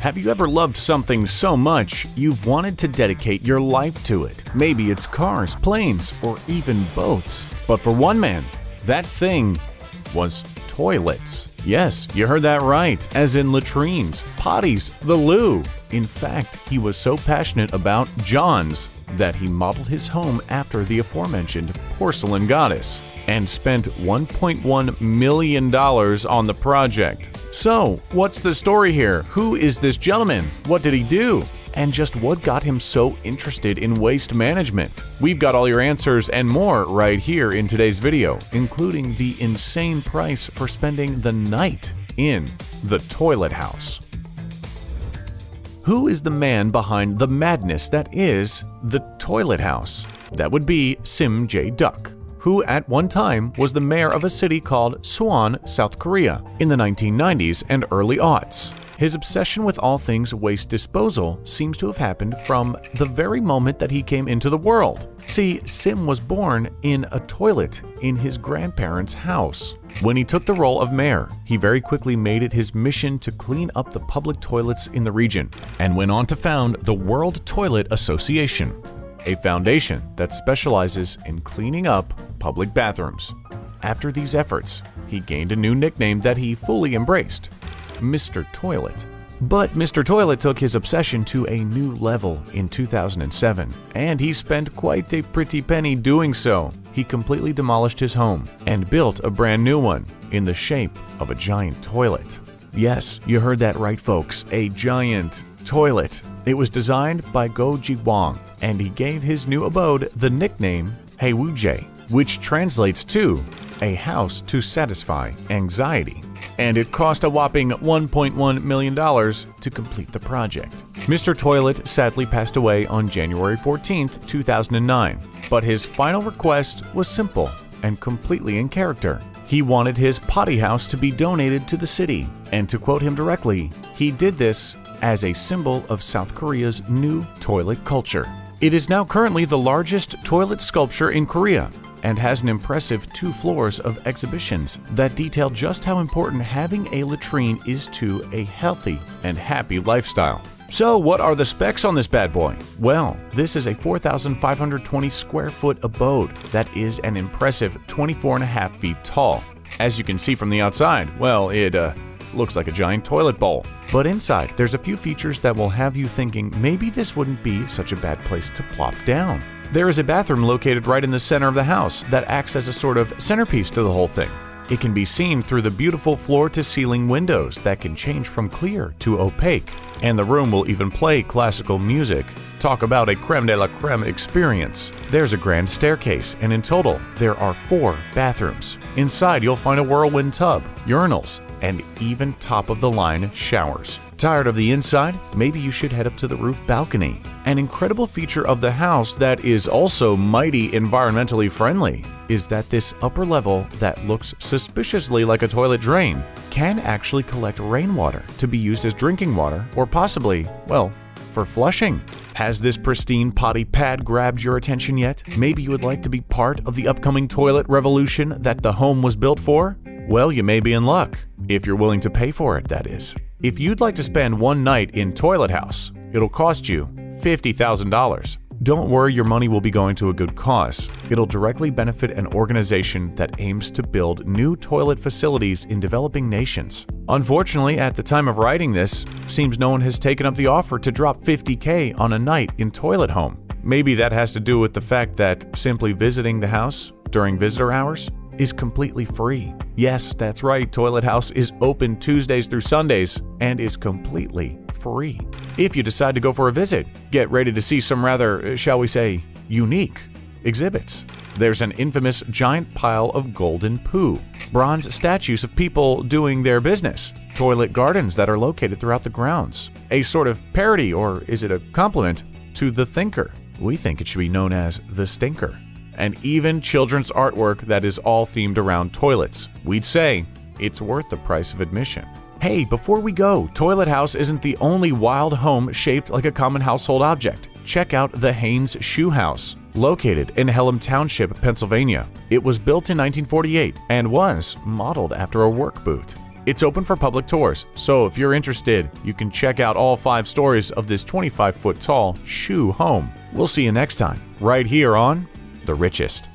Have you ever loved something so much you've wanted to dedicate your life to it? Maybe it's cars, planes, or even boats. But for one man, that thing was toilets. Yes, you heard that right, as in latrines, potties, the loo. In fact, he was so passionate about John's that he modeled his home after the aforementioned porcelain goddess and spent $1.1 million on the project. So, what's the story here? Who is this gentleman? What did he do? And just what got him so interested in waste management? We've got all your answers and more right here in today's video, including the insane price for spending the night in the toilet house. Who is the man behind the madness that is the toilet house? That would be Sim Jae-duk, who at one time was the mayor of a city called Suwon, South Korea, in the 1990s and early aughts. His obsession with all things waste disposal seems to have happened from the very moment that he came into the world. See, Sim was born in a toilet in his grandparents' house. When he took the role of mayor, he very quickly made it his mission to clean up the public toilets in the region, and went on to found the World Toilet Association, a foundation that specializes in cleaning up public bathrooms. After these efforts, he gained a new nickname that he fully embraced, Mr. Toilet. But Mr. Toilet took his obsession to a new level in 2007, and he spent quite a pretty penny doing so. He completely demolished his home and built a brand new one in the shape of a giant toilet. Yes, you heard that right, folks, a giant toilet. It was designed by Go Ji-won, and he gave his new abode the nickname Haewoo-jae, which translates to a house to satisfy anxiety. And it cost a whopping $1.1 million to complete the project. Mr. Toilet sadly passed away on January 14, 2009, but his final request was simple and completely in character. He wanted his potty house to be donated to the city, and to quote him directly, he did this as a symbol of South Korea's new toilet culture. It is now currently the largest toilet sculpture in Korea, and has an impressive 2 floors of exhibitions that detail just how important having a latrine is to a healthy and happy lifestyle. So what are the specs on this bad boy? Well, this is a 4,520 square foot abode that is an impressive 24.5 feet tall. As you can see from the outside, well, it looks like a giant toilet bowl. But inside, there's a few features that will have you thinking maybe this wouldn't be such a bad place to plop down. There is a bathroom located right in the center of the house that acts as a sort of centerpiece to the whole thing. It can be seen through the beautiful floor-to-ceiling windows that can change from clear to opaque, and the room will even play classical music. Talk about a creme de la creme experience. There's a grand staircase, and in total, there are 4 bathrooms. Inside, you'll find a whirlwind tub, urinals, and even top-of-the-line showers. Tired of the inside? Maybe you should head up to the roof balcony. An incredible feature of the house that is also mighty environmentally friendly is that this upper level that looks suspiciously like a toilet drain can actually collect rainwater to be used as drinking water or possibly, well, for flushing. Has this pristine potty pad grabbed your attention yet? Maybe you would like to be part of the upcoming toilet revolution that the home was built for? Well, you may be in luck, if you're willing to pay for it, that is. If you'd like to spend one night in Toilet House, it'll cost you $50,000. Don't worry, your money will be going to a good cause. It'll directly benefit an organization that aims to build new toilet facilities in developing nations. Unfortunately, at the time of writing this, seems no one has taken up the offer to drop $50K on a night in Toilet Home. Maybe that has to do with the fact that simply visiting the house during visitor hours is completely free. Yes, that's right, Toilet House is open Tuesdays through Sundays and is completely free. If you decide to go for a visit, get ready to see some rather, shall we say, unique exhibits. There's an infamous giant pile of golden poo, bronze statues of people doing their business, toilet gardens that are located throughout the grounds, a sort of parody, or is it a compliment, to The Thinker. We think it should be known as The Stinker. And even children's artwork that is all themed around toilets. We'd say it's worth the price of admission. Hey, before we go, Toilet House isn't the only wild home shaped like a common household object. Check out the Haynes Shoe House, located in Pelham Township, Pennsylvania. It was built in 1948 and was modeled after a work boot. It's open for public tours, so if you're interested, you can check out all 5 stories of this 25-foot tall shoe home. We'll see you next time, right here on The Richest.